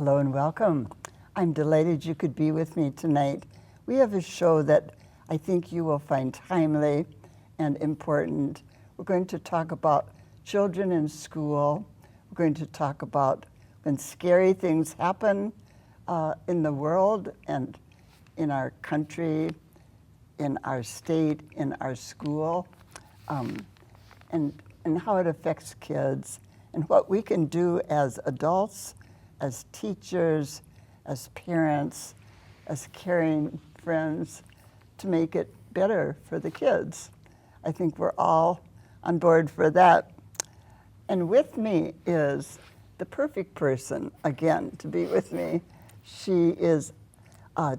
Hello and welcome. I'm delighted you could be with me tonight. We have a show that I think you will find timely and important. We're going to talk about children in school. We're going to talk about when scary things happen in the world and in our country, in our state, in our school, and how it affects kids, and what we can do as adults, as teachers, as parents, as caring friends to make it better for the kids. I think we're all on board for that. And with me is the perfect person, again, to be with me. She is a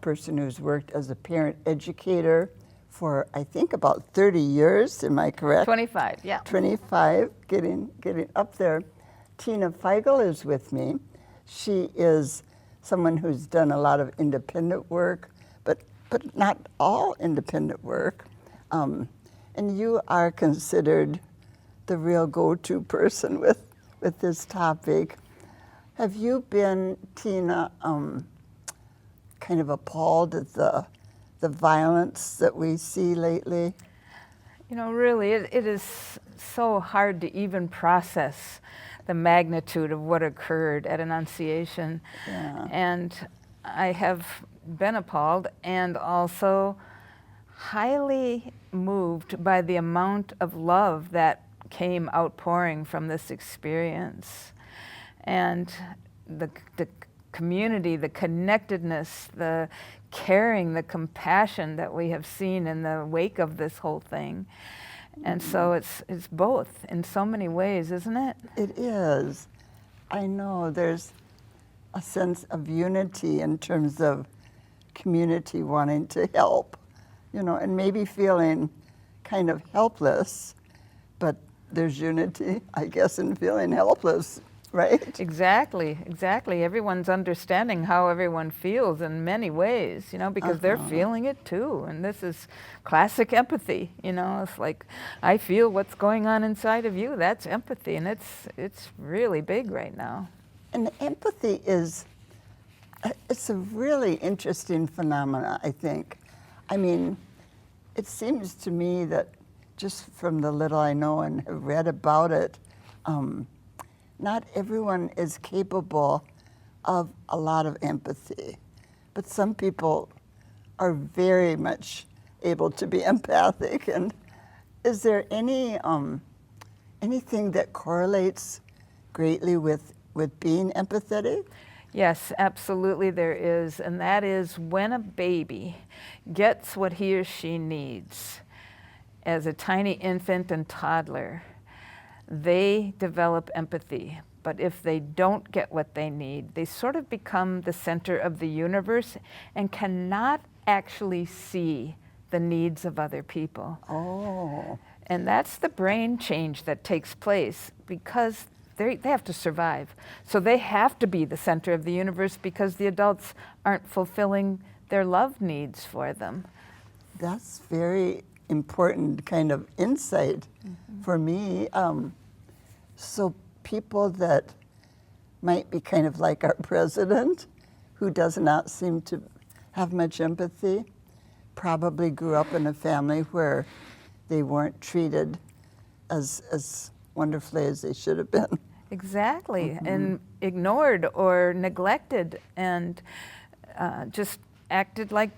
person who's worked as a parent educator for, I think, about 30 years. Am I correct? 25, yeah. 25, getting up there. Tina Feigal is with me. She is someone who's done a lot of independent work, but not all independent work. And you are considered the real go-to person with this topic. Have you been, Tina, kind of appalled at the violence that we see lately? You know, really, it is so hard to even process the magnitude of what occurred at Annunciation. Yeah. And I have been appalled and also highly moved by the amount of love that came outpouring from this experience. And the community, the connectedness, the caring, the compassion that we have seen in the wake of this whole thing. And so it's both in so many ways, isn't it? It is. I know there's a sense of unity in terms of community wanting to help, you know, and maybe feeling kind of helpless, but there's unity, I guess, in feeling helpless, right? Exactly. Everyone's understanding how everyone feels in many ways, you know, because they're feeling it too. And this is classic empathy, you know. It's like, I feel what's going on inside of you. That's empathy, and it's really big right now. And empathy it's a really interesting phenomena, I think. I mean, it seems to me that just from the little I know and have read about it, not everyone is capable of a lot of empathy, but some people are very much able to be empathic. And is there anything that correlates greatly with being empathetic? Yes, absolutely there is, and that is when a baby gets what he or she needs as a tiny infant and toddler, they develop empathy. But if they don't get what they need, they sort of become the center of the universe and cannot actually see the needs of other people. Oh. And that's the brain change that takes place because they have to survive. So they have to be the center of the universe because the adults aren't fulfilling their love needs for them. That's very important kind of insight for me. So people that might be kind of like our president, who does not seem to have much empathy, probably grew up in a family where they weren't treated as wonderfully as they should have been. Exactly, and ignored or neglected and just acted like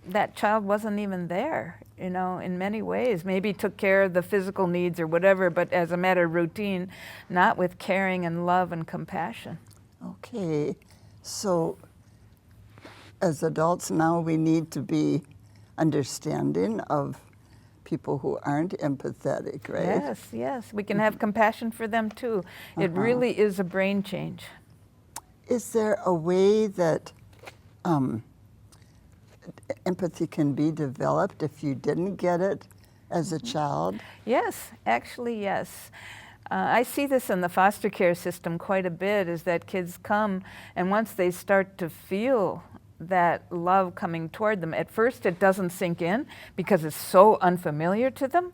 that child wasn't even there, you know, in many ways. Maybe took care of the physical needs or whatever, but as a matter of routine, not with caring and love and compassion. Okay, so as adults now we need to be understanding of people who aren't empathetic, right? Yes, we can have compassion for them too. It really is a brain change. Is there a way that empathy can be developed if you didn't get it as a child? Yes, actually, yes. I see this in the foster care system quite a bit, is that kids come and once they start to feel that love coming toward them. At first it doesn't sink in because it's so unfamiliar to them.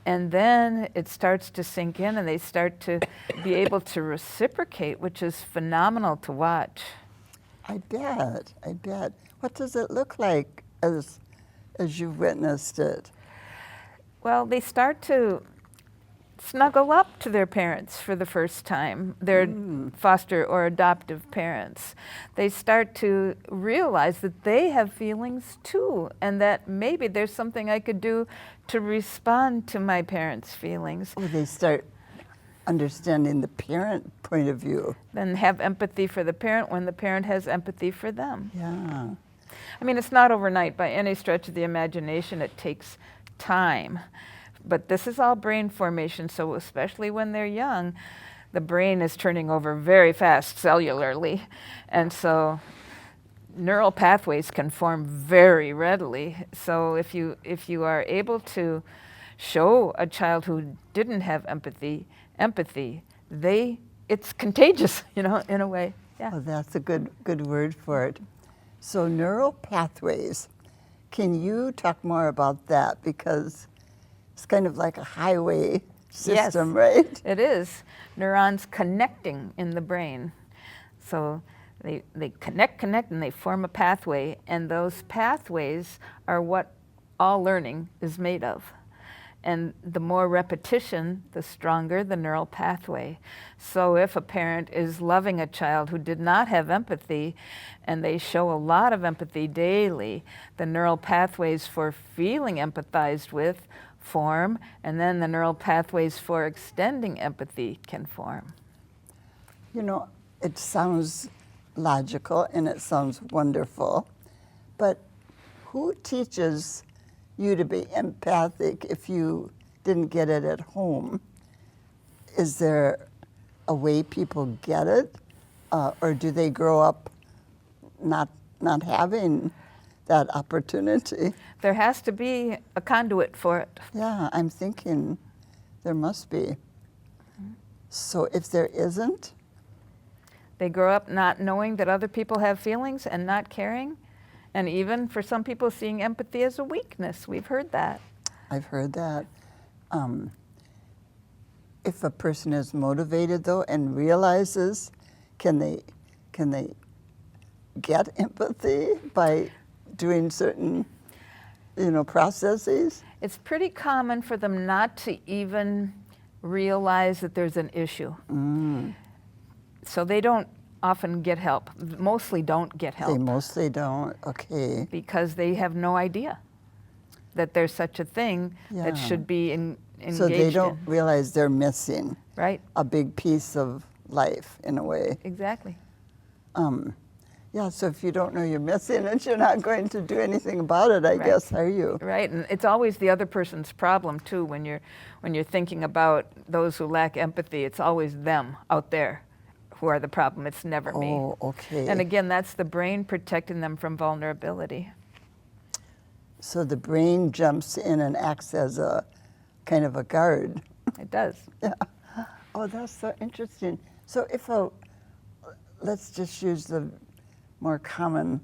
And then it starts to sink in and they start to be able to reciprocate, which is phenomenal to watch. I bet, I bet. What does it look like as you've witnessed it? Well, they start to snuggle up to their parents for the first time, their foster or adoptive parents. They start to realize that they have feelings too, and that maybe there's something I could do to respond to my parents' feelings. Oh, they start understanding the parent point of view. Then have empathy for the parent when the parent has empathy for them. Yeah. I mean, it's not overnight by any stretch of the imagination. It takes time. But this is all brain formation, so especially when they're young, the brain is turning over very fast cellularly. And so neural pathways can form very readily. So if you are able to show a child who didn't have empathy, it's contagious, in a way. Yeah. Oh, that's a good word for it. So neural pathways, can you talk more about that? Because it's kind of like a highway system, Yes, right? it is. Neurons connecting in the brain. So they connect, and they form a pathway, and those pathways are what all learning is made of. And the more repetition, the stronger the neural pathway. So if a parent is loving a child who did not have empathy, and they show a lot of empathy daily, the neural pathways for feeling empathized with form, and then the neural pathways for extending empathy can form. It sounds logical and it sounds wonderful, but who teaches you to be empathic if you didn't get it at home? Is there a way people get it, or do they grow up not having that opportunity? There has to be a conduit for it. Yeah, I'm thinking there must be. So if there isn't? They grow up not knowing that other people have feelings and not caring, and even for some people seeing empathy as a weakness. We've heard that. I've heard that. If a person is motivated though and realizes, can they get empathy by doing certain processes? It's pretty common for them not to even realize that there's an issue. So they don't often get help, mostly don't get help. They mostly don't, okay. Because they have no idea that there's such a thing that should be engaged in. So they don't realize they're missing Right. a big piece of life in a way. Exactly. Yeah, so if you don't know you're missing it, you're not going to do anything about it, I guess, are you? Right, and it's always the other person's problem too. When you're thinking about those who lack empathy, it's always them out there who are the problem. It's never me. Oh, okay. And again, that's the brain protecting them from vulnerability. So the brain jumps in and acts as a kind of a guard. It does. Yeah. Oh, that's so interesting. So let's just use the more common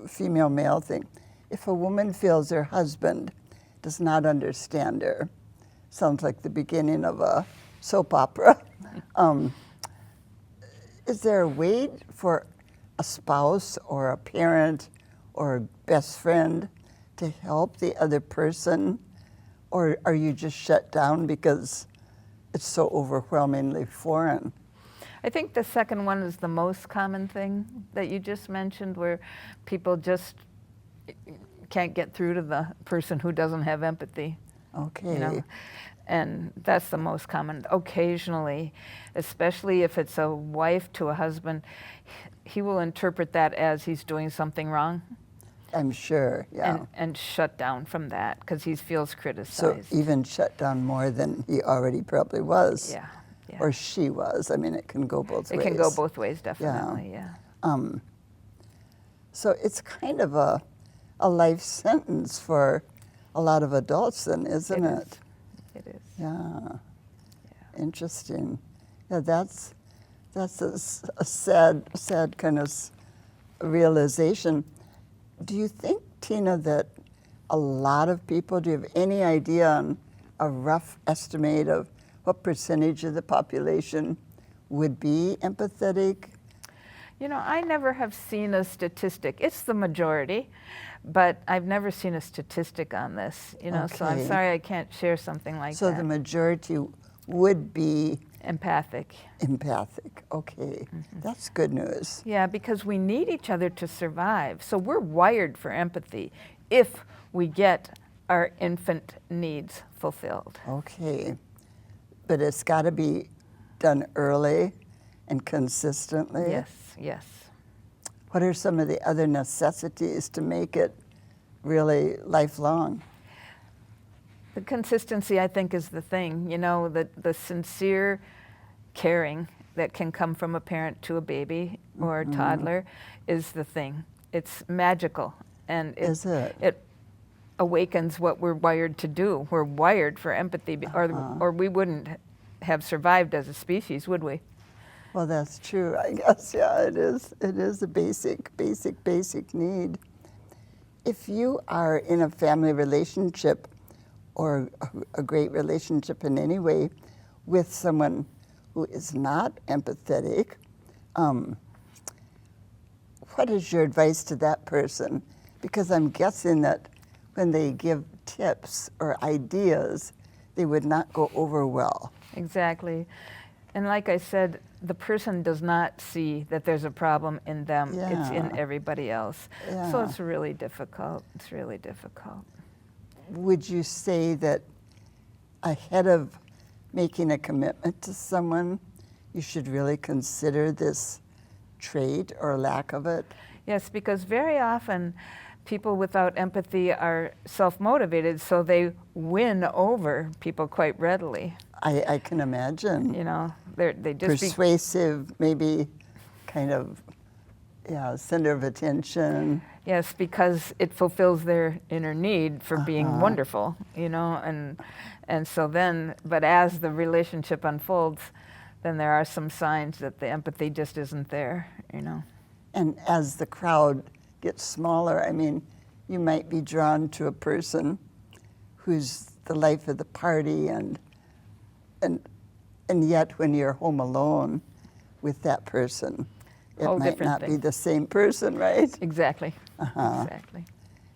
female-male thing. If a woman feels her husband does not understand her, sounds like the beginning of a soap opera. Is there a way for a spouse or a parent or a best friend to help the other person? Or are you just shut down because it's so overwhelmingly foreign? I think the second one is the most common thing that you just mentioned, where people just can't get through to the person who doesn't have empathy. Okay. And that's the most common. Occasionally, especially if it's a wife to a husband, he will interpret that as he's doing something wrong. I'm sure, yeah. And shut down from that because he feels So criticized. even shut down more than he already probably was. Yeah. Or she was. I mean, it can go both ways. It can go both ways, definitely, yeah. So it's kind of a life sentence for a lot of adults then, isn't it? It is. Yeah. Interesting. Yeah, that's a sad kind of realization. Do you think, Tina, that a lot of people, do you have any idea on a rough estimate of what percentage of the population would be empathetic? You know, I never have seen a statistic. It's the majority, but I've never seen a statistic on this, you know, so I'm Okay. sorry I can't share something like So that. the majority would be Empathic. empathic. Okay, that's good news. Yeah, because we need each other to survive. So we're wired for empathy if we get our infant needs fulfilled. Okay, but it's got to be done early and consistently. Yes, yes. What are some of the other necessities to make it really lifelong? The consistency, I think, is the thing. You know, the sincere caring that can come from a parent to a baby or a toddler is the thing. It's magical, and Is it? It awakens what we're wired to do. We're wired for empathy, or we wouldn't have survived as a species, would we? Well, that's true. I guess, yeah, it is. It is a basic need. If you are in a family relationship or a great relationship in any way with someone who is not empathetic, what is your advice to that person? Because I'm guessing that when they give tips or ideas, they would not go over well. Exactly. And like I said, the person does not see that there's a problem in them. It's in Yeah. everybody else. So Yeah. it's really difficult. It's really difficult. Would you say that ahead of making a commitment to someone, you should really consider this trait or lack of it? Yes, because very often people without empathy are self-motivated, so they win over people quite readily. I can imagine. You know, they just Persuasive, maybe kind of, yeah, center of attention. yes, because it fulfills their inner need for being wonderful, you know, and so then, but as the relationship unfolds, then there are some signs that the empathy just isn't there, you know. And as the crowd gets smaller, I mean, you might be drawn to a person who's the life of the party, and yet when you're home alone with that person, it Whole might different not be thing. the same person, right? Exactly. Exactly.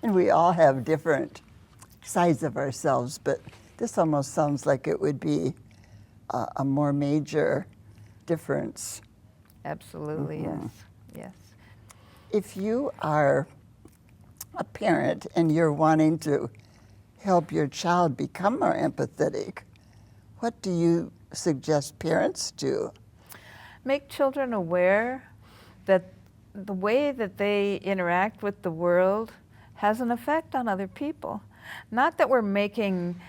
And we all have different sides of ourselves, but this almost sounds like it would be a more major difference. Absolutely, yes. Yes. If you are a parent and you're wanting to help your child become more empathetic, what do you suggest parents do? Make children aware that the way that they interact with the world has an effect on other people. Not that we're making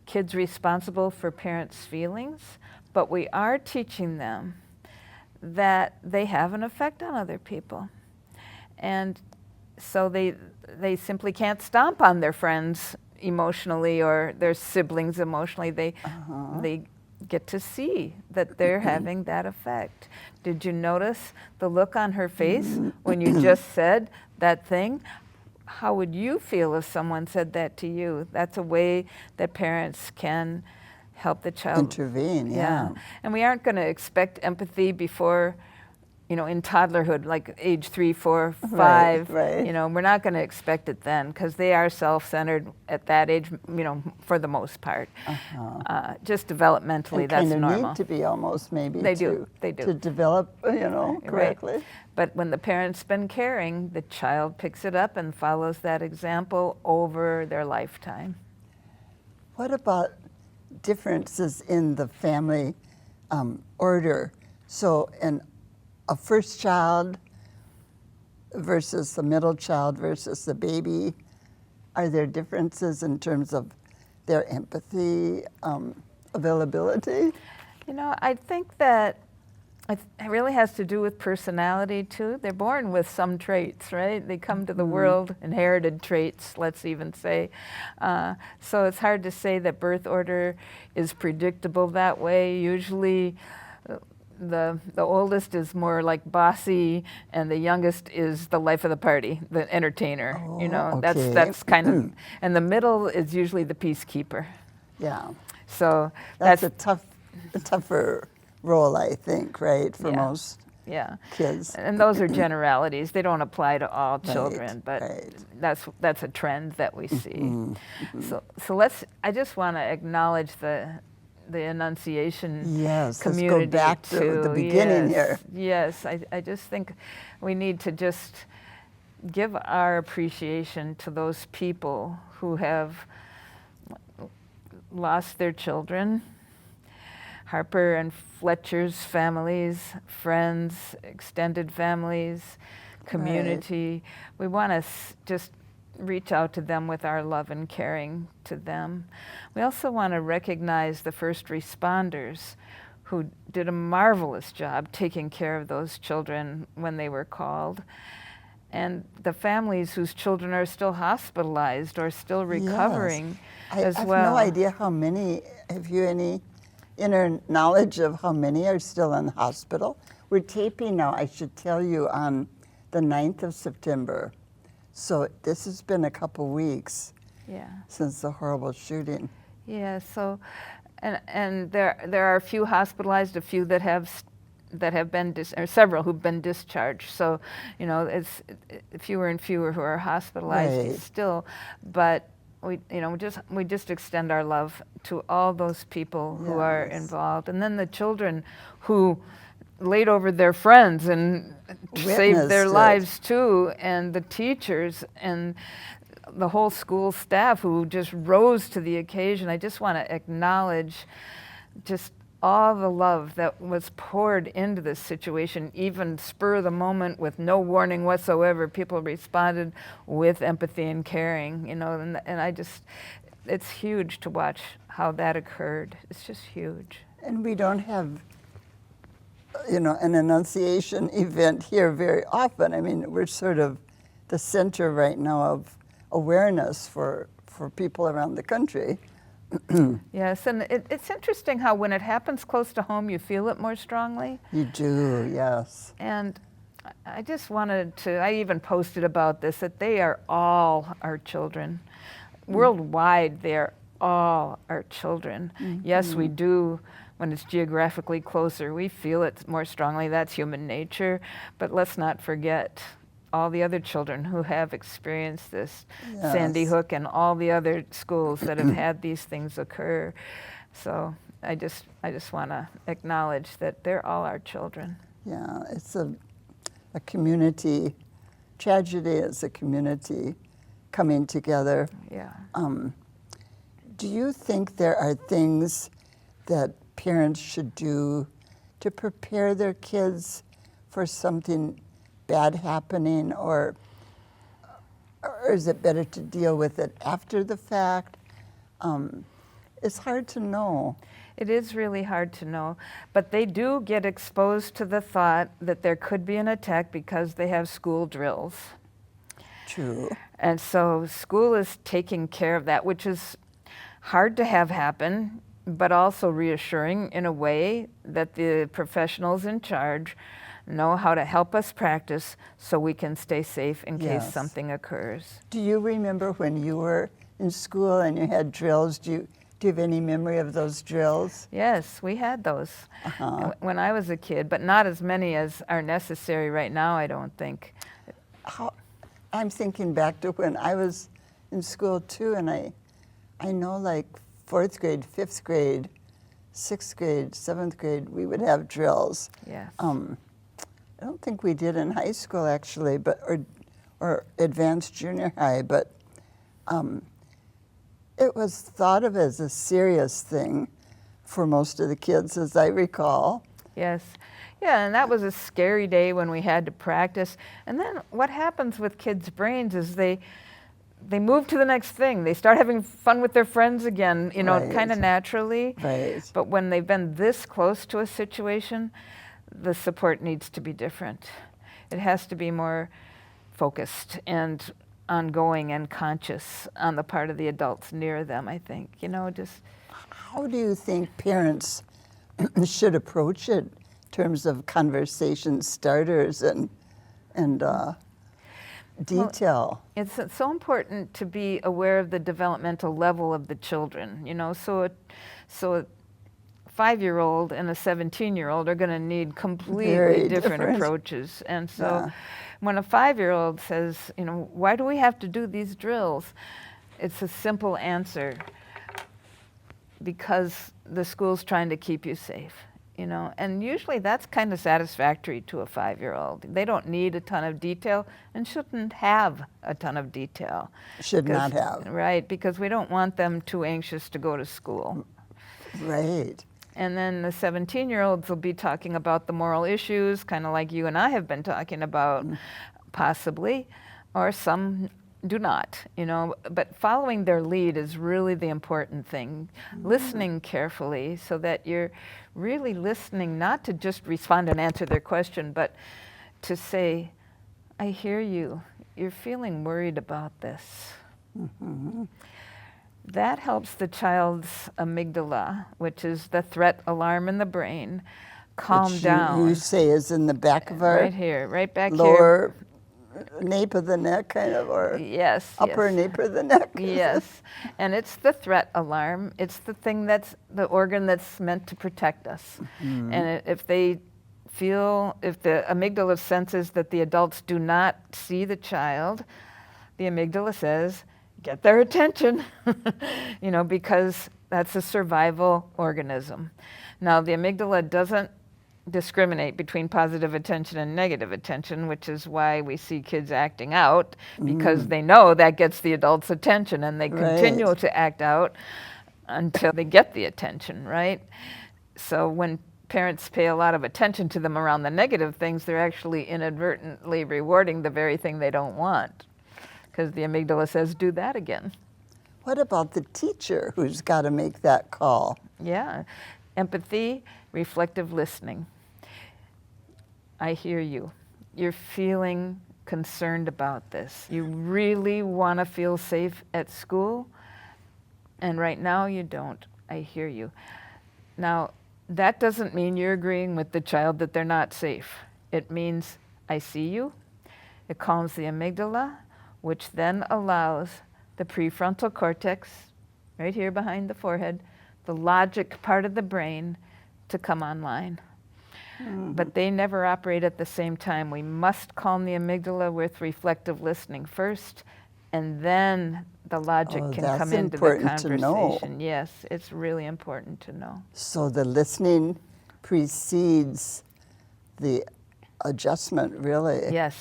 kids responsible for parents' feelings, but we are teaching them that they have an effect on other people. And so they simply can't stomp on their friends emotionally or their siblings emotionally. They get to see that they're having that effect. Did you notice the look on her face when you just said that thing? How would you feel if someone said that to you? That's a way that parents can help the child Intervene, yeah. And we aren't going to expect empathy before, you know, in toddlerhood, like age 3, 4, 5. Right. You know, we're not going to expect it then because they are self-centered at that age, you know, for the most part. Just developmentally, And that's kind of normal. need to be almost maybe They do. to develop, you know, correctly. Right. But when the parent's been caring, the child picks it up and follows that example over their lifetime. What about differences in the family order? So a first child versus the middle child versus the baby, are there differences in terms of their empathy availability? You know, I think that it really has to do with personality too. They're born with some traits, right? They come to the world, inherited traits, let's even say. So it's hard to say that birth order is predictable that way. Usually the oldest is more like bossy, and the youngest is the life of the party, the entertainer. You know, Oh, okay. that's kind of, and the middle is usually the peacekeeper. Yeah. So That's a tougher role, I think, right, for Yeah. most yeah. kids. And those are generalities. They don't apply to all children, but right. that's a trend that we see. So I just want to acknowledge the Annunciation Yes, community. let's go back to the beginning here. Yes, I just think we need to just give our appreciation to those people who have lost their children. Harper and Fletcher's families, friends, extended families, community. Right. We want to just reach out to them with our love and caring to them. We also want to recognize the first responders who did a marvelous job taking care of those children when they were called, and the families whose children are still hospitalized or still recovering as well. I have no idea how many. Have you any inner knowledge of how many are still in the hospital? We're taping now, I should tell you, on the 9th of September. So this has been a couple weeks since the horrible shooting. Yeah, so, and there are a few hospitalized, a few that have been, or several who've been discharged. So, you know, it's fewer and fewer who are hospitalized still, but we just extend our love to all those people who are involved, and then the children who laid over their friends and saved their lives too, and the teachers and the whole school staff who just rose to the occasion. I just want to acknowledge just all the love that was poured into this situation, even spur of the moment with no warning whatsoever. People responded with empathy and caring, and it's huge to watch how that occurred. It's just huge. And we don't have, an Annunciation event here very often. I mean, we're sort of the center right now of awareness for people around the country. Yes, and it's interesting how when it happens close to home, you feel it more strongly. You do, yes. And I just wanted to, I even posted about this, that they are all our children. Worldwide, they're all our children. Yes, we do, when it's geographically closer, we feel it more strongly. That's human nature. But let's not forget all the other children who have experienced this, Sandy Hook and all the other schools that have had these things occur. So I just want to acknowledge that they're all our children. Yeah, it's a community tragedy. It's a community coming together. Yeah. Do you think there are things that parents should do to prepare their kids for something bad happening, or is it better to deal with it after the fact? It's hard to know. It is really hard to know, but they do get exposed to the thought that there could be an attack because they have school drills. True. And so school is taking care of that, which is hard to have happen, but also reassuring in a way that the professionals in charge know how to help us practice so we can stay safe in case something occurs. Do you remember when you were in school and you had drills? Do you have any memory of those drills? Yes, we had those when I was a kid, but not as many as are necessary right now, I don't think. I'm thinking back to when I was in school too, and I know like 4th grade, 5th grade, 6th grade, 7th grade, we would have drills. Yes. I don't think we did in high school actually, but or advanced junior high, but it was thought of as a serious thing for most of the kids, as I recall. Yes. Yeah, and that was a scary day when we had to practice. And then what happens with kids' brains is they move to the next thing. They start having fun with their friends again, kind of naturally. Right. But when they've been this close to a situation, the support needs to be different. It has to be more focused and ongoing and conscious on the part of the adults near them, I think. Just. How do you think parents should approach it terms of conversation starters and detail. It's so important to be aware of the developmental level of the children, you know, so a 5-year-old and a 17-year-old are going to need completely Very different different. approaches. And so Yeah. when a 5-year-old says, you know, why do we have to do these drills? It's a simple answer: because the school's trying to keep you safe. You know, and usually that's kind of satisfactory to a 5-year-old. They don't need a ton of detail and shouldn't have a ton of detail. Should not have. Right, because we don't want them too anxious to go to school. Right. And then the 17-year-olds will be talking about the moral issues, kind of like you and I have been talking about, possibly, or some do not, you know, but following their lead is really the important thing. Listening carefully so that you're really listening, not to just respond and answer their question, but to say, I hear you, you're feeling worried about this. That helps the child's amygdala, which is the threat alarm in the brain, calm Which down. you say is in the back of our Right here, right back here. lower nape of the neck, kind of, or Yes. upper yes. nape of the neck. Yes, and it's the threat alarm. It's the thing that's the organ that's meant to protect us. And if they feel, if the amygdala senses that the adults do not see the child, the amygdala says, get their attention, you know, because that's a survival organism. Now, the amygdala doesn't discriminate between positive attention and negative attention, which is why we see kids acting out, because they know that gets the adult's attention, and they continue Right. to act out until they get the attention, right? So when parents pay a lot of attention to them around the negative things, they're actually inadvertently rewarding the very thing they don't want, because the amygdala says, do that again. What about the teacher who's got to make that call? Yeah, empathy, reflective listening. I hear you. You're feeling concerned about this. You really want to feel safe at school, and right now you don't. I hear you. Now, that doesn't mean you're agreeing with the child that they're not safe. It means I see you. It calms the amygdala, which then allows the prefrontal cortex, right here behind the forehead, the logic part of the brain, to come online. But they never operate at the same time. We must calm the amygdala with reflective listening first, and then the logic can that's come into the important to know. conversation. Yes, it's really important to know. So the listening precedes the adjustment, really. Yes,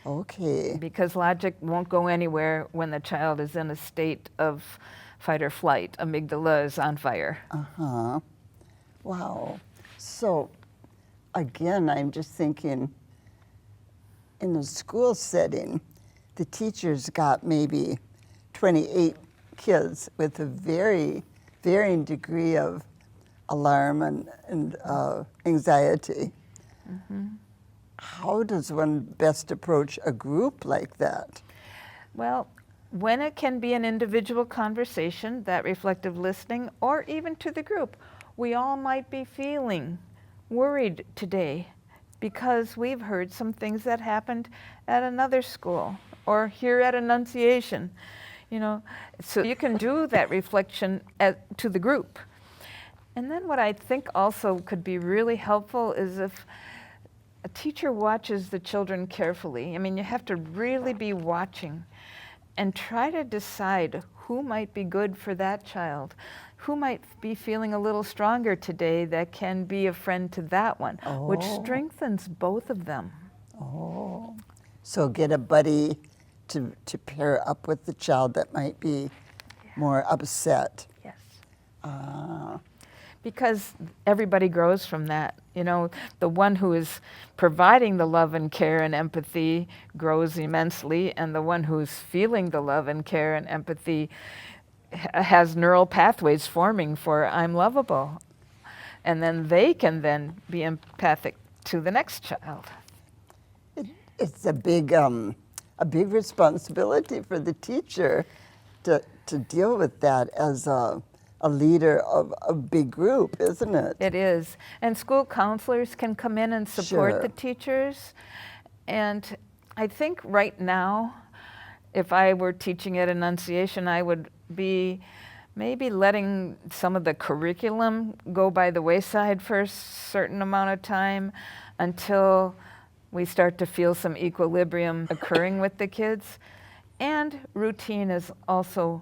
Okay. because logic won't go anywhere when the child is in a state of fight or flight. Amygdala is on fire. Uh-huh. Wow. So, again, I'm just thinking, in a school setting, the teacher's got maybe 28 kids with a very varying degree of alarm and anxiety. How does one best approach a group like that? Well, when it can be an individual conversation, that reflective listening, or even to the group, we all might be feeling worried today because we've heard some things that happened at another school or here at Annunciation, you know. So you can do that reflection to the group. And then what I think also could be really helpful is if a teacher watches the children carefully. I mean, you have to really be watching and try to decide who might be good for that child, who might be feeling a little stronger today that can be a friend to that one, which strengthens both of them. Oh. So get a buddy to pair up with the child that might be more upset. Yes. Ah. Because everybody grows from that. You know, the one who is providing the love and care and empathy grows immensely, and the one who's feeling the love and care and empathy has neural pathways forming for I'm lovable. And then they can then be empathic to the next child. It's a big responsibility for the teacher to deal with that as a a leader of a big group, isn't it? It is. And school counselors can come in and support Sure. the teachers. And I think right now, if I were teaching at Annunciation, I would be maybe letting some of the curriculum go by the wayside for a certain amount of time until we start to feel some equilibrium occurring with the kids. And routine is also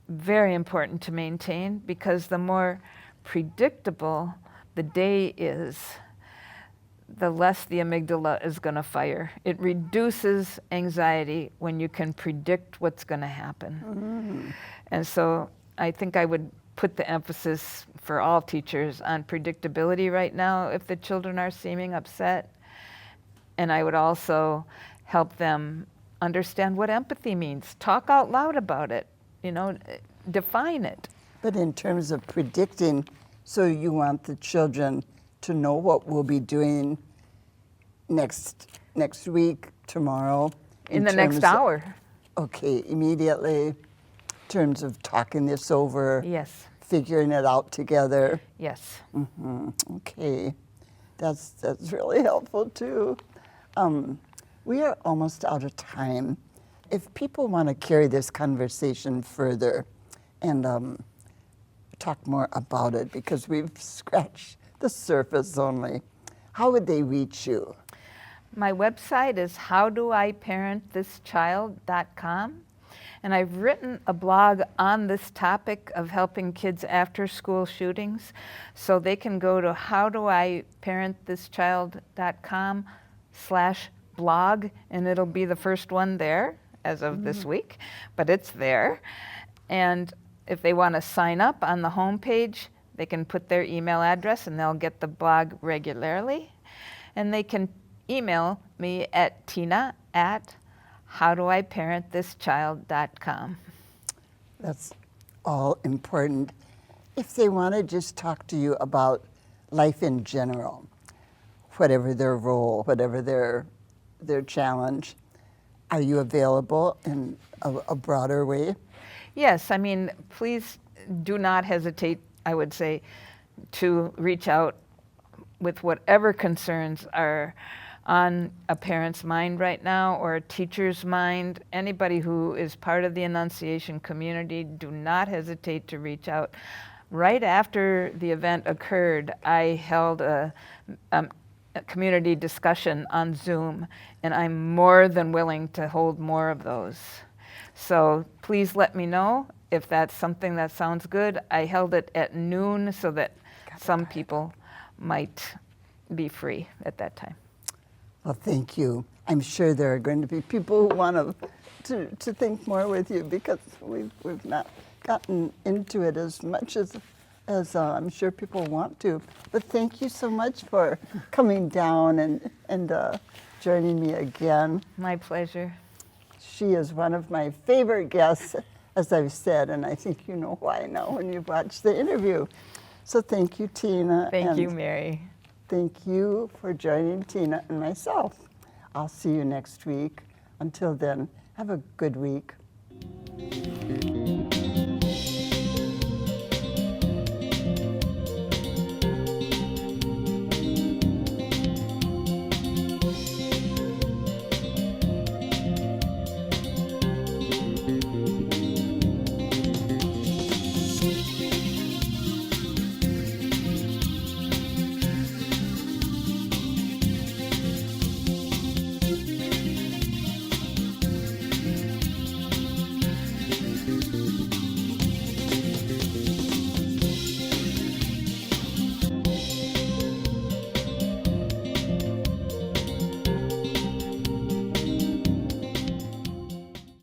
very important to maintain, because the more predictable the day is, the less the amygdala is going to fire. It reduces anxiety when you can predict what's going to happen. And so I think I would put the emphasis for all teachers on predictability right now if the children are seeming upset. And I would also help them understand what empathy means. Talk out loud about it, define it. But in terms of predicting, so you want the children to know what we'll be doing next week, tomorrow? In the next hour. Okay, immediately, in terms of talking this over. Yes. Figuring it out together. Yes. Okay, that's really helpful too. We are almost out of time. If people want to carry this conversation further and talk more about it, because we've scratched the surface only, how would they reach you? My website is howdoiparentthischild.com, and I've written a blog on this topic of helping kids after school shootings, so they can go to howdoiparentthischild.com/blog, and it'll be the first one there as of this week, but it's there. And if they want to sign up on the homepage, they can put their email address and they'll get the blog regularly. And they can email me at tina@howdoiparentthischild.com. That's all important. If they want to just talk to you about life in general, whatever their role, whatever their challenge, are you available in a broader way? Yes, I mean, please do not hesitate, I would say, to reach out with whatever concerns are on a parent's mind right now or a teacher's mind. Anybody who is part of the Annunciation community, do not hesitate to reach out. Right after the event occurred, I held a community discussion on Zoom, and I'm more than willing to hold more of those. So please let me know if that's something that sounds good. I held it at noon so that some people might be free at that time. Well, thank you. I'm sure there are going to be people who want to think more with you, because we've not gotten into it as much as I'm sure people want to. But thank you so much for coming down and joining me again. My pleasure. She is one of my favorite guests, as I've said, and I think you know why now when you've watched the interview. So thank you, Tina. Thank you, Mary. Thank you for joining Tina and myself. I'll see you next week. Until then, have a good week.